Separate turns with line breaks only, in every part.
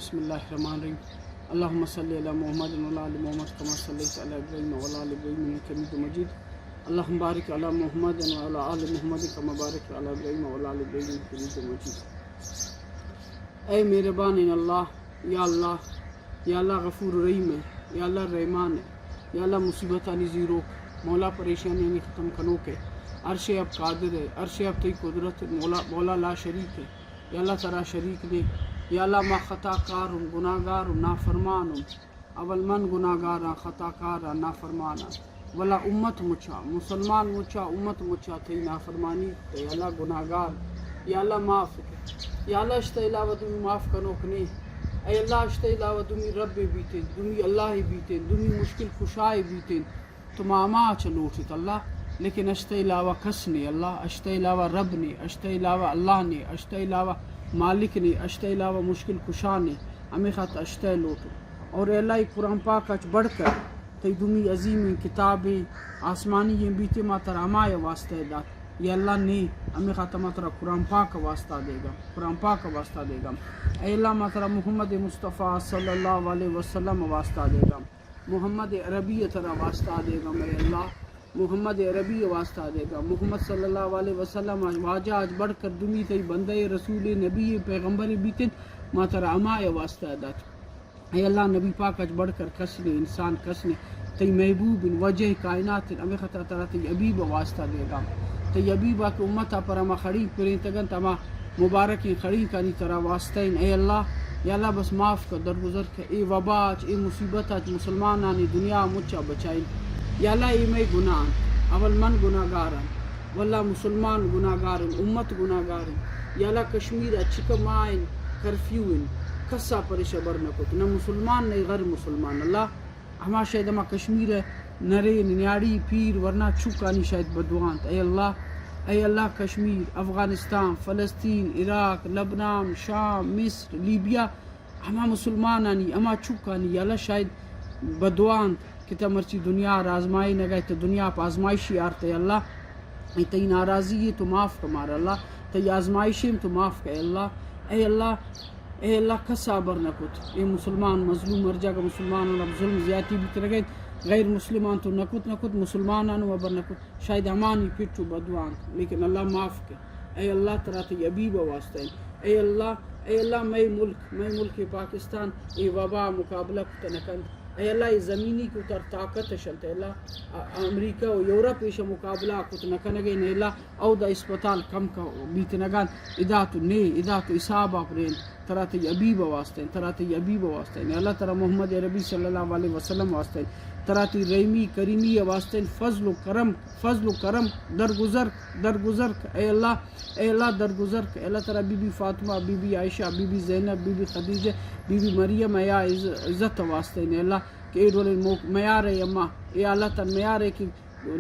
بسم اللہ الرحمن الرحیم اللہم صلی علی محمد وعلی آل محمد کما صلیت علی ابراہیم وعلی آل ابراہیم انک حمید مجید اللہم بارک علی محمد وعلی آل محمد کما بارکت علی ابراہیم وعلی آل ابراہیم انک حمید مجید۔ اے مہربان اللہ، یا اللہ غفور رحیم ہے، یا اللہ رحمان ہے، یا اللہ مصیبتانی زیرو مولا پریشانی ختم کنو کے، عرش اب قادر ہے، عرش اب تی قدرت مولا لا شریک ہے، یا اللہ ترا شریک دے، یا اللہ ما خطا کارم گناہ گارم نافرمانم، اول من گناہ گارا خطا کارا نافرمانا، ولا امت مچا مسلمان مچا امت مچا تھی نافرمانی تے اللہ گناہ گار، یا اللہ معاف کر، یا اللہ اشتہ علاوہ تمہیں معاف کنو کنے، اے اللہ اشتہ علاوہ تمہیں رب بیتیں، تمہیں اللہ بیتیں، تمہیں مشکل کشائے بیتیں، تم آما چلوٹت اللہ، لیکن اشتہ علاوہ کس نے اللہ، اشتہ علاوہ رب نے، اشتہ علاوہ اللہ نے، اشتہ علاوہ مالک نے، اشتہ علاوہ مشکل کشا نے، ہمیں خط اشتہ لوٹو، اور اے اللہ قرآن پاک اچ بڑھ کر تی دمی عظیم کتابیں آسمانی یہ بیتے ماتر ہمائے واسطہ دات، یا اللہ نے ہمیں خط ماتر قرآن پاک واسطہ دے گا، قرآن پاک واسطہ دے گا، اے اللہ ماتر محمد مصطفیٰ صلی اللہ علیہ وسلم واسطہ دے گا، محمد عربی ترا واسطہ دے گا، میرے اللہ محمد عربی واسطہ دے گا، محمد صلی اللہ علیہ وسلم واجہ آج بڑھ کر دمی تی بندہ رسول نبی پیغمبر بیتن ماتر امائے واسطہ دات، اے اللہ نبی پاک اج بڑھ کر کسنے انسان کسنے تی محبوب وجہ کائنات ہمیں خطا ترا تی عبیب واسطہ دے گا، تی عبیبہ کی امتہ پر ہما کھڑی پرین تگن تما مبارکی کھڑی کانی ترا واسطہ، اے اللہ یا اللہ بس معاف کر درگزر کر، اے وبا اچ اے مصیبت اچ مسلمانانی دنیا مچا بچائی، یا اللہ اے میں گناہ اول من گناہ گارن واللہ مسلمان گناہ گارن امت گناہ گارن، یا اللہ کشمیر چکم آئین کرفیوین کسا پریشہ برنکت نہ مسلمان نہ غیر مسلمان، اللہ ہما شاید ہما کشمیر نرے نیاڑی پیر ورنہ چھکانی شاید بدوان، اے اللہ کشمیر افغانستان فلسطین عراق لبنان شام مصر لیبیا ہما مسلمانانی ہما چھکانی یا اللہ شاید بدوان کہ مرچی دنیا آزمائی نہ گئے تو دنیا پہ آزمائشی آرتے اللہ، تی ناراضی ہے تو معاف کمار اللہ، تی آزمائشی تو معاف کہ اللہ، اے اللہ کا صابر نکت، اے مسلمان مظلوم مر جاگا مسلمان ظلم زیادتی بھی ترگئے، غیر مسلمان تو نکت مسلمان وبر نکت شاید ہمانی پچو بدوان، لیکن اللہ معاف کہ، اے اللہ ترا تی عبیب واسطہ، اے اللہ میں ملک پاکستان اے وبا مقابلہ کتنکند، اے اللہ یہ زمینی کو تر طاقت شلتے اللہ امریکہ و یورپ ایشا مقابلہ کت نکنگے نے اللہ او دا اسپتال کم کا بیتنگان اداتو اصابہ پرین تراتی عبیب واسطے تراتی عبیب واسطے اللہ ترا محمد عربی صلی اللہ علیہ وسلم واسطے تراتی رحمی کریمی واسطے فضل و کرم درگزر اے اللہ درگزر اے اللہ ترا Bibi Fatima Bibi Aisha Bibi Zainab Bibi Khadija Bibi Maryam یا عزت واسطے نے اللہ کہ اے دولے میار ہے اما اے اللہ تر میار ہے کہ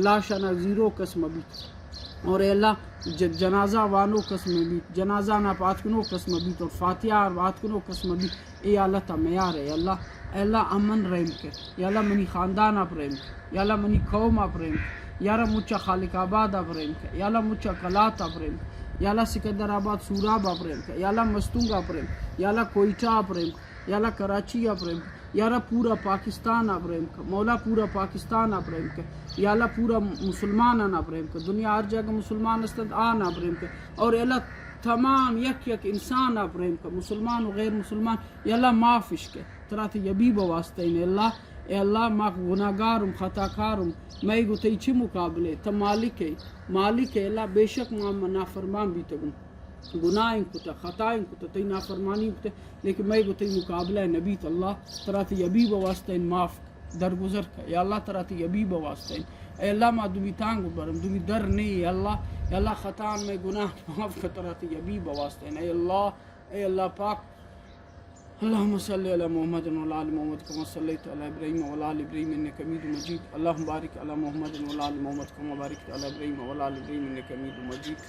لاشانہ زیرو قسم بیت، اور اے اللہ جنازہ وانو قسم بیت، جنازہ نا پاتکنو قسم بیت، اور فاتحہ پاتکنو قسم بیت، اے اللہ تا میار ہے اے اللہ امن رحم کے، یا اللہ منی خاندان آپ رحم کے، یا اللہ منی قوم آپ رحم کے، یا اللہ مچا خالق آباد آپ رحم کے، یا اللہ مچا کلات آپ رحم کے، یا اللہ سکندر آباد سوراب آپ رحم کے، یا اللہ مستونگ آپ رحم کے، یا اللہ کوئٹہ آپ رحم کے، یا اللہ کراچی آپ رحم کے، یا اللہ پورا پاکستان آپ رحم کا، مولا پورا پاکستان آپ رحم کا، یا اللہ پورا مسلمان آپ رحم کا، دنیا ہر جگہ مسلمان استد آن آپ رحم کا، اور اللہ تمام یک انسان آپ رحم کا، مسلمان و غیر مسلمان، یا اللہ معاف عشق ہے تراتی یبیب واسطہ اے اللہ ما گناہ گارم خطا کارم میں گو تی چھ مقابلے تا مالک ہے اللہ بے شک ما نافرمان بھی تگم گناہیں کتا خطائیں کتا تی نافرمانی کتا، لیکن میں گو تی مقابلہ نبیت اللہ تراتی یبیب واسطہ معاف درگزر کا، یا اللہ تراتی یبیب واسطہ اے اللہ ما دمی تانگو برم دمی در نہیں اے اللہ خطان میں گناہ معاف کا تراتی یبیب واسطہ اے اللہ پاک اللہم صلی علی محمد وعلی آل محمد کما صلیت علی ابراہیم وعلی آل ابراہیم انک حمید مجید، اللہم بارک علی محمد وعلی آل محمد کما بارکت علی ابراہیم وعلی آل ابراہیم انک حمید مجید۔